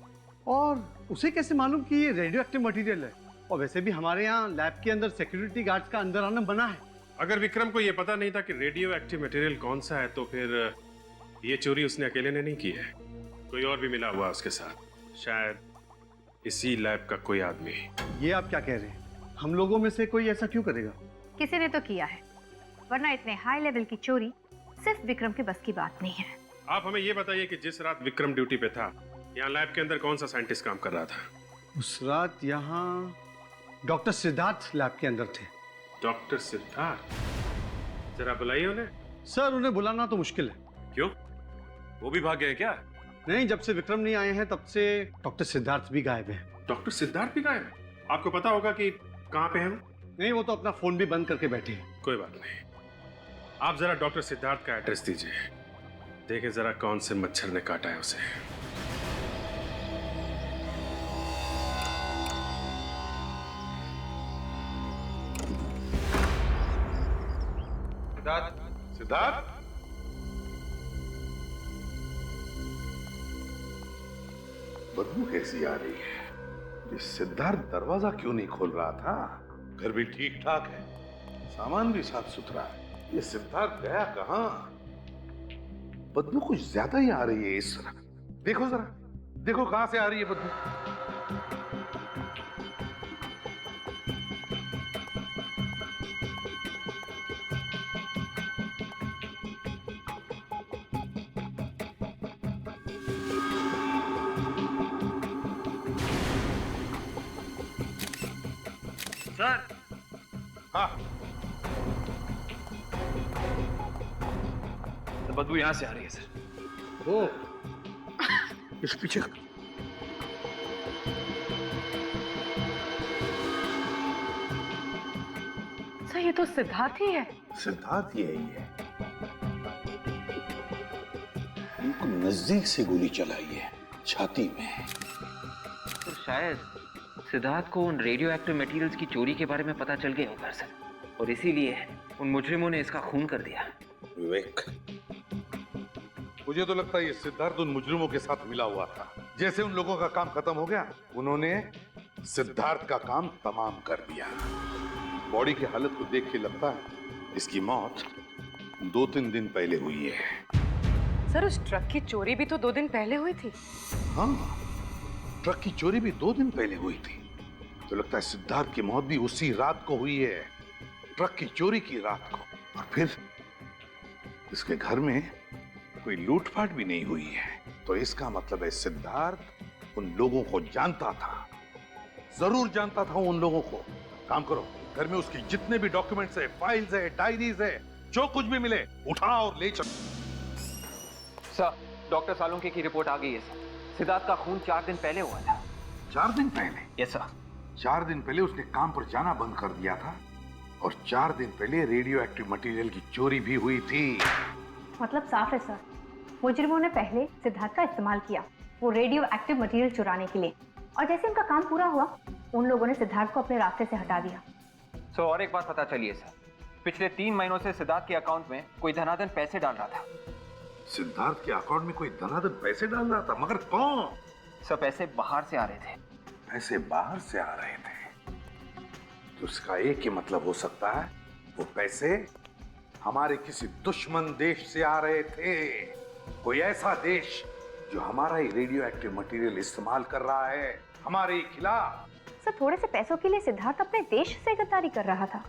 Speaker 5: और उसे कैसे मालूम कि ये रेडियो एक्टिव मटेरियल है? और वैसे भी हमारे यहाँ लैब के अंदर सिक्योरिटी गार्ड्स का अंदर आना बना है।
Speaker 2: अगर विक्रम को ये पता नहीं था कि रेडियो एक्टिव मटेरियल कौन सा है, तो फिर ये चोरी उसने अकेले ने नहीं की है, कोई और भी मिला हुआ उसके साथ, शायद इसी लैब का कोई आदमी।
Speaker 5: ये आप क्या कह रहे हैं? हम लोगों में से कोई ऐसा क्यों करेगा?
Speaker 12: किसी ने तो किया है, वरना इतने हाई लेवल की चोरी सिर्फ विक्रम के बस की बात नहीं है।
Speaker 2: आप हमें ये बताइए कि जिस रात विक्रम ड्यूटी पे था, यहाँ लैब के अंदर कौन सा साइंटिस्ट काम कर रहा था?
Speaker 5: उस रात यहाँ डॉक्टर सिद्धार्थ लैब के अंदर थे।
Speaker 2: डॉक्टर सिद्धार्थ? जरा बुलाइए उन्हें।
Speaker 5: सर, उन्हें बुलाना तो मुश्किल है।
Speaker 2: क्यों, वो भी भाग गए क्या?
Speaker 5: नहीं, जब से विक्रम नहीं आए हैं तब से डॉक्टर सिद्धार्थ भी गायब है।
Speaker 2: डॉक्टर सिद्धार्थ भी गायब है? आपको पता होगा कि कहाँ पे है वो?
Speaker 5: नहीं, वो तो अपना फोन भी बंद करके बैठे हैं।
Speaker 2: कोई बात नहीं, आप जरा डॉक्टर सिद्धार्थ का एड्रेस दीजिए, देखें जरा कौन से मच्छर ने काटा है उसे।
Speaker 8: सिद्धार्थ, बदबू कैसी आ रही है? ये सिद्धार्थ दरवाजा क्यों नहीं खोल रहा था? घर भी ठीक ठाक है, सामान भी साफ सुथरा है, ये सिद्धार्थ गया कहां? बदबू कुछ ज्यादा ही आ रही है इस तरह। देखो जरा, देखो कहां से आ रही है बदबू।
Speaker 9: सर।
Speaker 8: हाँ,
Speaker 9: बदबू यहाँ से आ रही है सर।
Speaker 5: ओ, इस पीछे।
Speaker 10: सर, ये तो सिद्धार्थ ही है।
Speaker 8: सिद्धार्थ यही है। इनको नजदीक से गोली चलाई है, छाती में।
Speaker 7: तो शायद सिद्धार्थ को उन रेडियो एक्टिव मटेरियल्स की चोरी के बारे में पता चल गया होगा सर, और इसीलिए उन मुजरिमों ने इसका खून कर दिया।
Speaker 8: विवेक, मुझे तो लगता है ये सिद्धार्थ उन मुजरिमों के साथ मिला हुआ था। जैसे उन लोगों का काम खत्म हो गया, उन्होंने सिद्धार्थ का काम तमाम कर दिया। बॉडी की हालत को देख के लगता है इसकी मौत 2-3 दिन पहले हुई है।
Speaker 10: सर, उस ट्रक की चोरी भी तो 2 दिन पहले हुई थी।
Speaker 8: हाँ, ट्रक की चोरी भी 2 दिन पहले हुई थी। तो लगता है सिद्धार्थ की मौत भी उसी रात को हुई है, ट्रक की चोरी की रात को। और फिर इसके घर में कोई लूटपाट भी नहीं हुई है। तो इसका मतलब है सिद्धार्थ उन लोगों को जानता था, जरूर जानता था उन लोगों को। काम करो, घर में उसकी जितने भी डॉक्यूमेंट्स है, फाइल्स है, डायरीज है, जो कुछ भी मिले उठा और ले चलो।
Speaker 7: सर, डॉक्टर सालुंके की रिपोर्ट आ गई है सर। सिद्धार्थ का खून 4 दिन पहले हुआ था।
Speaker 8: 4 दिन पहले?
Speaker 7: Yes sir.
Speaker 8: 4 दिन पहले उसने काम पर जाना बंद कर दिया था और 4 दिन पहले रेडियो एक्टिव मटेरियल की चोरी भी हुई थी।
Speaker 12: मतलब साफ है सर, मुजरिमों ने पहले सिद्धार्थ का इस्तेमाल किया वो रेडियो एक्टिव मटेरियल चुराने के लिए, और जैसे उनका काम पूरा हुआ उन लोगों ने सिद्धार्थ को अपने रास्ते से हटा दिया।
Speaker 7: सो और एक बात पता चली है सर, पिछले 3 महीनों से सिद्धार्थ के अकाउंट में कोई धनाधन पैसे डाल रहा था।
Speaker 8: सिद्धार्थ के अकाउंट में कोई धनाधन पैसे डाल रहा था, मगर कौन?
Speaker 7: सर पैसे बाहर से आ रहे थे।
Speaker 8: पैसे बाहर से आ रहे थे तो उसका एक ही मतलब हो सकता है, वो पैसे हमारे किसी दुश्मन देश से आ रहे थे। कोई ऐसा देश जो हमारा ही रेडियो एक्टिव मटेरियल इस्तेमाल कर रहा है हमारे ही खिलाफ।
Speaker 12: सर थोड़े से पैसों के लिए सिद्धार्थ अपने देश से गद्दारी कर रहा था।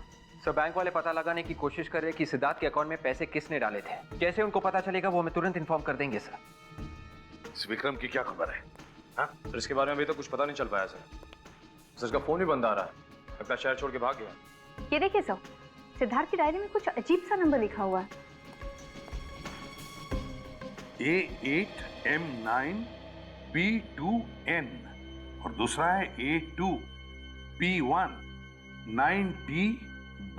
Speaker 7: सर बैंक वाले पता लगाने की कोशिश कर रहे हैं कि सिद्धार्थ के अकाउंट में पैसे किसने डाले थे। जैसे उनको पता चलेगा वो हमें तुरंत इन्फॉर्म कर देंगे सर।
Speaker 8: इस विक्रम की क्या खबर है? हाँ?
Speaker 9: सर इसके बारे में अभी तो कुछ पता नहीं चल पाया सर। उसका फोन ही बंद आ रहा है, लगता शहर छोड़ के भाग गया।
Speaker 12: ये देखिए सर, सिद्धार्थ की डायरी में कुछ अजीब सा नंबर लिखा हुआ है।
Speaker 8: A8M9B2N और दूसरा है A2P19TB।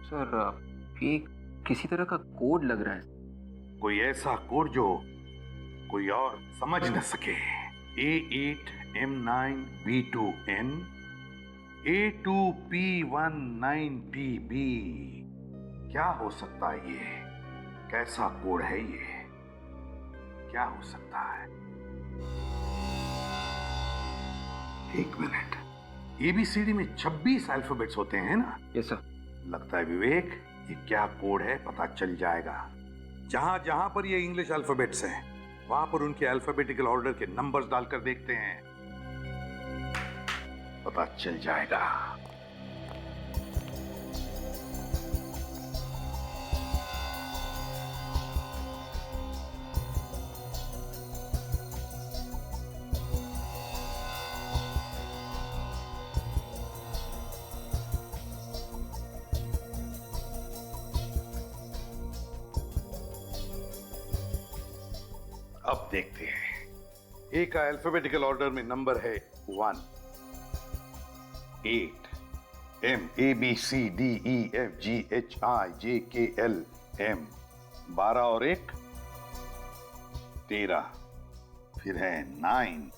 Speaker 7: सर ये किसी तरह का कोड लग रहा है।
Speaker 8: कोई ऐसा कोड जो कोई और समझ न सके। A8M9B2N A2P19TB। क्या हो सकता है ये? कैसा कोड है ये? क्या हो सकता है? एक मिनट, ABCD में 26 अल्फाबेट्स होते हैं ना?
Speaker 7: Yes sir.
Speaker 8: लगता है विवेक ये क्या कोड है पता चल जाएगा। जहां जहां पर ये इंग्लिश अल्फाबेट्स हैं वहां पर उनके अल्फाबेटिकल ऑर्डर के नंबर्स डालकर देखते हैं, पता चल जाएगा। अब देखते हैं। ए का अल्फाबेटिकल ऑर्डर में नंबर है 1, 8, M A B C D E F G H I J K L M, 12 और 1 13, फिर है 9।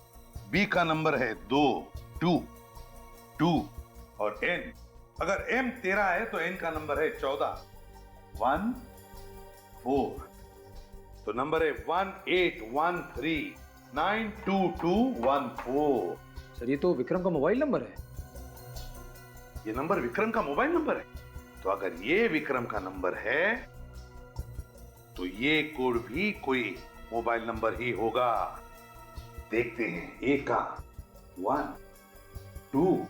Speaker 8: B का नंबर है 2 और N, अगर M 13 है तो N का नंबर है 14 1 4, तो नंबर है 18139221
Speaker 9: सर ये तो विक्रम का मोबाइल नंबर है।
Speaker 8: ये नंबर विक्रम का मोबाइल नंबर है। तो अगर ये विक्रम का नंबर है तो ये कोड भी कोई मोबाइल नंबर ही होगा। देखते हैं। ए का 1 2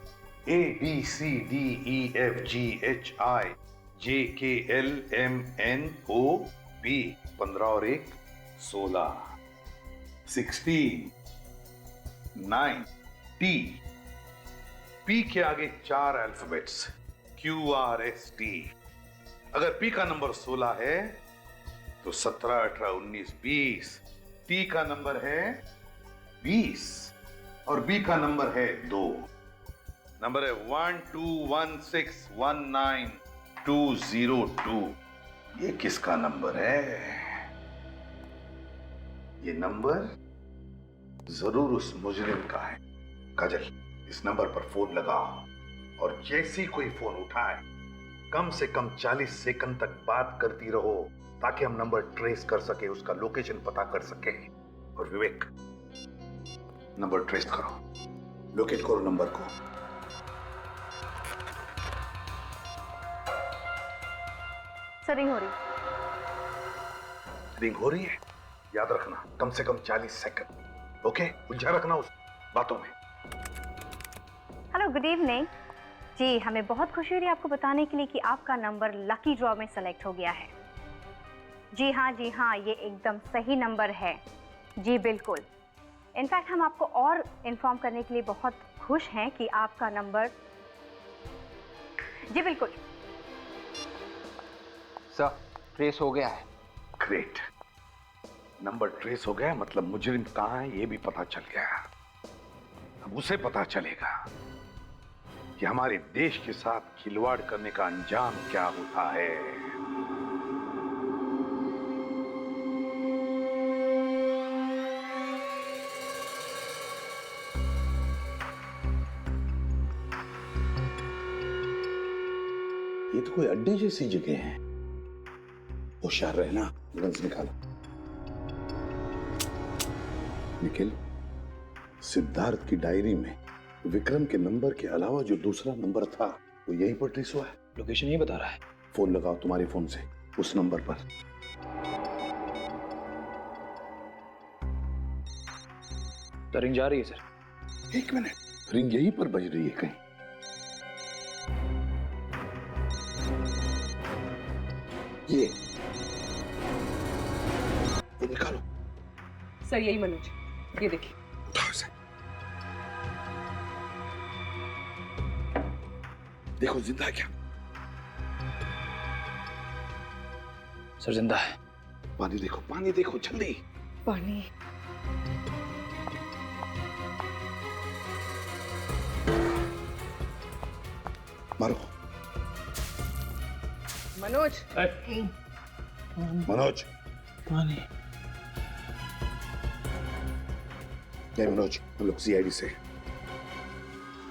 Speaker 8: A B C D E F G H I J K L M N O P, 15 और 1 16, 16 9 T, P के आगे 4 alphabets Q R S T। अगर P का नंबर 16 है तो 17 18 19 20, T का नंबर है 20 और B का नंबर है 2। नंबर है 1216192202। ये किसका नंबर है? ये नंबर जरूर उस मुजरिम का है। काजल, इस नंबर पर फोन लगाओ और जैसे ही कोई फोन उठाए कम से कम 40 सेकंड तक बात करती रहो ताकि हम नंबर ट्रेस कर सके, उसका लोकेशन पता कर सके। और विवेक, नंबर ट्रेस करो, लोकेट करो नंबर को।
Speaker 12: सर रिंग हो रही।
Speaker 8: रिंग हो रही है? याद रखना कम से कम 40 सेकंड। ओके, उलझा रखना उस बातों में।
Speaker 12: हेलो, गुड इवनिंग जी। हमें बहुत खुशी हुई आपको बताने के लिए कि आपका नंबर लकी ड्रॉ में सेलेक्ट हो गया है। जी हाँ, ये एकदम सही नंबर है जी, बिल्कुल। इनफैक्ट हम आपको और इन्फॉर्म करने के लिए बहुत खुश हैं कि आपका नंबर जी बिल्कुल
Speaker 7: सर ट्रेस हो गया है।
Speaker 8: ग्रेट, नंबर ट्रेस हो गया, मतलब मुजरिम कहाँ है ये भी पता चल गया। अब उसे पता चलेगा कि हमारे देश के साथ खिलवाड़ करने का अंजाम क्या होता है।
Speaker 2: ये तो कोई अड्डे जैसी जगह है। होशियार रहना, गन्स निकालो। निखिल, सिद्धार्थ की डायरी में विक्रम के नंबर के अलावा जो दूसरा नंबर था वो यहीं पर ट्रेस हुआ है।
Speaker 9: लोकेशन ही बता रहा है।
Speaker 2: फोन लगाओ तुम्हारे फोन से उस नंबर पर।
Speaker 9: तो रिंग जा रही है सर।
Speaker 2: 1 मिनट, रिंग यहीं पर बज रही है कहीं। ये निकालो।
Speaker 10: सर यही मनोज, ये देखिए।
Speaker 2: उठाओ इसे। देखो जिंदा है क्या?
Speaker 9: सर जिंदा है।
Speaker 2: पानी देखो, पानी देखो जल्दी।
Speaker 10: पानी।
Speaker 2: मारो।
Speaker 10: मनोज।
Speaker 2: मनोज।
Speaker 6: पानी।
Speaker 2: नहीं मनोज, हम लोग सीआईडी से।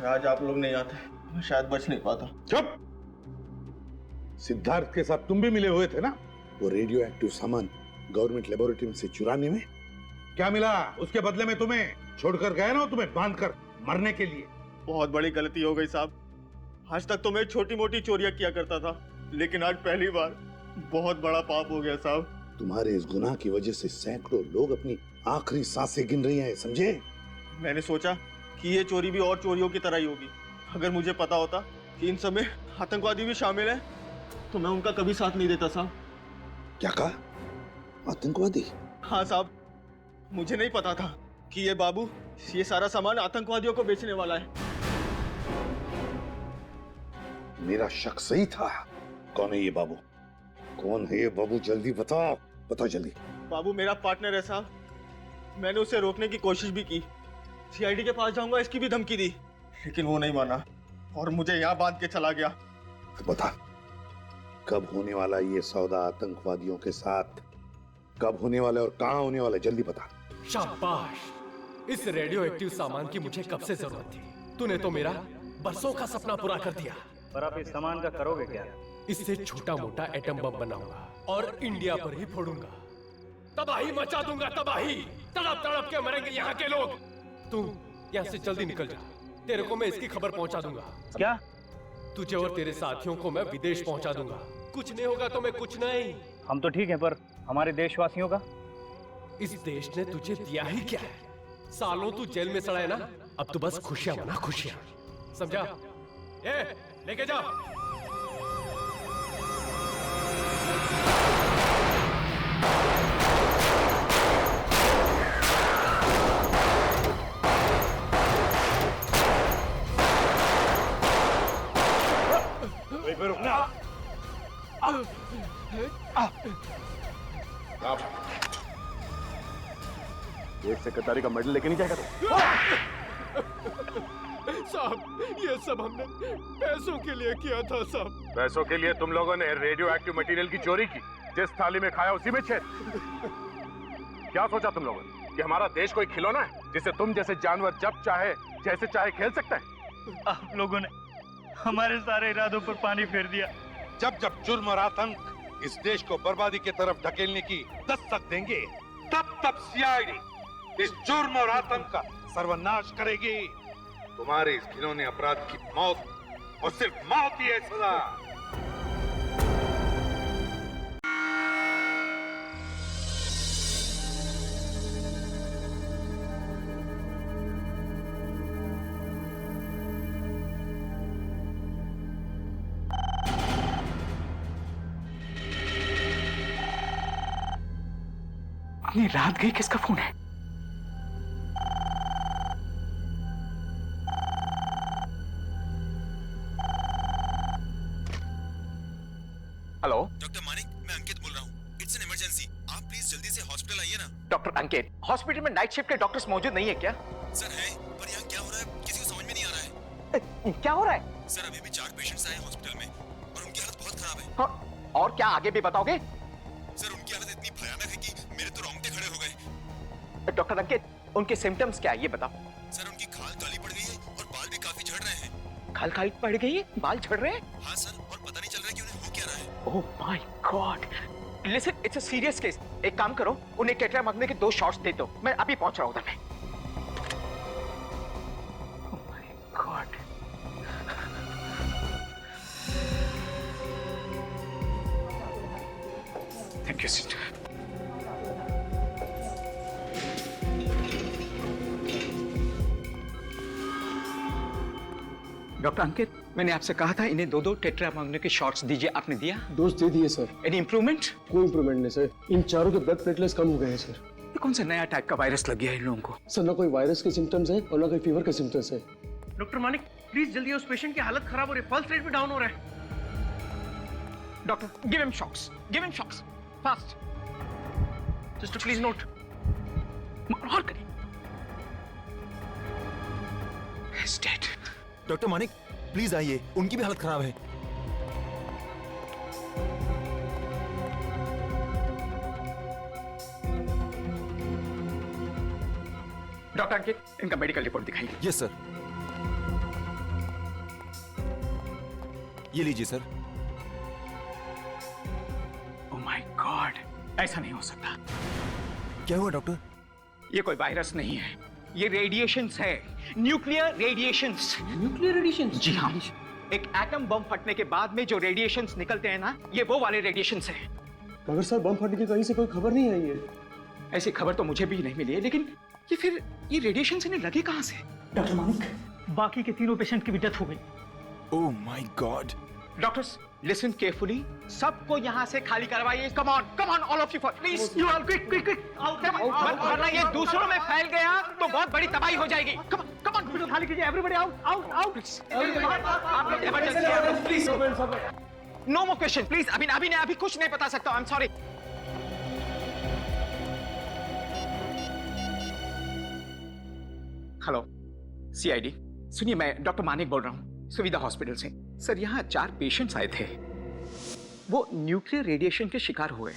Speaker 15: आज आप लोग नहीं आते, मैं शायद बच नहीं पाता।
Speaker 8: चुप। सिद्धार्थ के साथ तुम भी मिले हुए थे ना?
Speaker 2: वो रेडियो एक्टिव सामान गवर्नमेंट लेबोरेटरी में से चुराने में।
Speaker 8: क्या मिला उसके बदले में? तुम्हें छोड़कर गए ना, तुम्हें बांधकर मरने के लिए।
Speaker 15: बहुत बड़ी गलती हो गई साहब। आज तक तो मैं छोटी मोटी चोरियां किया करता था, लेकिन आज पहली बार बहुत बड़ा पाप हो गया साहब।
Speaker 2: तुम्हारे इस गुनाह की वजह से सैकड़ों लोग अपनी आखिरी सांसें गिन रही हैं, समझे?
Speaker 15: मैंने सोचा कि ये चोरी भी और चोरियों की तरह ही होगी। अगर मुझे पता होता कि इन सब में आतंकवादी भी शामिल हैं, तो मैं उनका कभी साथ नहीं देता साहब।
Speaker 2: क्या कहा? आतंकवादी?
Speaker 15: हाँ साहब, मुझे नहीं पता था कि ये बाबू ये सारा सामान आतंकवादियों को बेचने वाला है।
Speaker 2: मेरा शक सही था। कौन है ये बाबू? कौन है ये बाबू? जल्दी बताओ, बताओ जल्दी।
Speaker 15: बाबू मेरा पार्टनर है साहब। मैंने उसे रोकने की कोशिश भी की, सीआईडी के पास जाऊंगा इसकी भी धमकी दी, लेकिन वो नहीं माना और मुझे यहाँ बांध के चला गया।
Speaker 2: तो बता, कब होने वाला ये सौदा आतंकवादियों के साथ? कब होने वाला और कहाँ होने वाला? जल्दी बता।
Speaker 11: शाबाश, इस रेडियो एक्टिव सामान की मुझे कब से जरूरत थी। तूने तो मेरा बरसों का सपना पूरा कर दिया।
Speaker 16: पर आप इस सामान का करोगे क्या?
Speaker 11: इससे छोटा मोटा एटम बम बनाऊंगा और इंडिया पर ही फोड़ूंगा। तबाही मचा दूंगा, तबाही। तड़प तड़प के मरेंगे यहाँ के लोग। तू यहाँ से जल्दी निकल जा, तेरे को मैं इसकी खबर पहुँचा दूंगा।
Speaker 16: क्या?
Speaker 11: तुझे और तेरे साथियों को मैं विदेश पहुँचा दूंगा। कुछ नहीं होगा तो मैं कुछ नहीं।
Speaker 16: हम तो ठीक हैं, पर हमारे देशवासियों का?
Speaker 11: इस देश ने तुझे दिया ही क्या है? सालों तू जेल में सड़ा है ना, अब तो बस खुशियां मना, खुशियां। समझा? ए, लेके जा।
Speaker 8: रुकना।
Speaker 3: एक सेक्रेटरी का मेडल लेके नहीं जाएगा तू?
Speaker 11: साहब, ये सब हमने पैसों के लिए किया था साहब।
Speaker 3: पैसों के लिए तुम लोगों ने रेडियो एक्टिव मटेरियल की चोरी की। जिस थाली में खाया उसी में छेद। क्या सोचा तुम लोगों ने कि हमारा देश कोई खिलौना है जिसे तुम जैसे जानवर जब चाहे जैसे चाहे खेल सकते हैं?
Speaker 16: आप लोगों ने हमारे सारे इरादों पर पानी फेर दिया।
Speaker 8: जब जब जुर्म और आतंक इस देश को बर्बादी की तरफ धकेलने की दस्तक देंगे, तब तब सीआईडी इस जुर्म और आतंक का सर्वनाश करेगी। तुम्हारे इस घिनौने अपराध की मौत और सिर्फ मौत ही है सजा।
Speaker 16: इतनी रात गई, किसका फोन है?
Speaker 3: हेलो
Speaker 17: डॉक्टर मानिक, मैं अंकित बोल रहा हूँ। इट्स एन इमरजेंसी, आप प्लीज जल्दी से हॉस्पिटल आइए ना।
Speaker 16: डॉक्टर अंकित, हॉस्पिटल में नाइट शिफ्ट के डॉक्टर्स मौजूद नहीं है क्या?
Speaker 17: सर है, पर यहाँ क्या हो रहा है
Speaker 18: क्या हो रहा है?
Speaker 17: सर अभी भी 4 पेशेंट्स आए हैं हॉस्पिटल में और उनकी हालत बहुत खराब है।
Speaker 18: हाँ, और क्या आगे भी बताओगे?
Speaker 17: सर उनकी हालत इतनी भयानक है कि मेरे तो रोंगटे खड़े हो गए।
Speaker 18: डॉक्टर अंकित, उनके सिम्टम्स क्या है ये बताओ।
Speaker 17: सर उनकी खाल काली पड़ गई है और बाल भी काफी झड़ रहे हैं।
Speaker 18: खाल काली पड़ गई है, बाल झड़ रहे हैं?
Speaker 17: हाँ सर, और पता नहीं चल रहा है कि उन्हें हो क्या रहा है।
Speaker 18: ओह my God, listen it's a serious case. एक काम करो, उन्हें टेट्रामाग्ने के 2 शॉट्स दे दो। मैं अभी पहुंच रहा हूं उधर में। Oh my god,
Speaker 9: thank you sister.
Speaker 18: Doctor Ankit, मैंने आपसे कहा था इन्हें 2 टेट्रामाग्ने के शॉट्स दीजिए, आपने दिया?
Speaker 19: डोज दे दिए सर।
Speaker 18: Any improvement?
Speaker 19: कोई इंप्रूवमेंट नहीं सर, इन चारों के ब्लड प्लेटलेट्स कम हो गए हैं सर।
Speaker 18: ये कौन सा नया टाइप का वायरस लग गया है इन लोगों को?
Speaker 19: सर ना कोई वायरस के सिम्टम्स है और ना कोई फीवर के सिम्टम्स है।
Speaker 15: डॉक्टर मानिक, प्लीज जल्दी, उस पेशेंट की हालत खराब हो रही है, पल्स रेट भी डाउन हो रहा है।
Speaker 18: Doctor, give him shocks, give him shocks, fast.
Speaker 15: Sister please note.
Speaker 18: और करिए। He's dead.
Speaker 17: Doctor Manik please आइए, उनकी भी हालत खराब है।
Speaker 18: डॉक्टर अंकित, इनका मेडिकल रिपोर्ट दिखाइए।
Speaker 17: Yes sir. ये लीजिए सर।
Speaker 18: ओह माय गॉड, ऐसा नहीं हो सकता।
Speaker 17: क्या हुआ डॉक्टर?
Speaker 18: ये कोई वायरस नहीं है, ये रेडिएशंस है, न्यूक्लियर रेडिएशंस।
Speaker 14: Nuclear radiations?
Speaker 18: जी हाँ, एक एटम बम फटने के बाद में जो रेडिएशंस निकलते हैं ना, ये वो वाले रेडिएशंस हैं।
Speaker 19: मगर सर बम फटने की कहीं से कोई खबर नहीं आई है।
Speaker 18: ऐसी खबर तो मुझे भी नहीं मिली है, लेकिन ये रेडिएशंस इन्हें लगे कहाँ से?
Speaker 16: डॉक्टर मानिक, बाकी के 3 पेशेंट की भी डेथ हो गई।
Speaker 17: ओह my God.
Speaker 18: Doctors, listen carefully, सबको यहाँ से खाली करवाइए। Come on all of you please.
Speaker 16: You all quick quick quick out,
Speaker 18: वरना ये दूसरों में फैल गया तो बहुत बड़ी तबाही हो जाएगी। कम ऑन
Speaker 16: खाली कीजिए, एवरीबॉडी आउट आउट आउट।
Speaker 18: आप लोग emergency please. No more question please. अभी कुछ नहीं बता सकता, I am sorry. Hello CID, सुनिए, मैं डॉक्टर मानिक बोल रहा हूँ, सुविधा हॉस्पिटल से। सर यहाँ 4 पेशेंट्स आए थे, वो न्यूक्लियर रेडिएशन के शिकार हुए।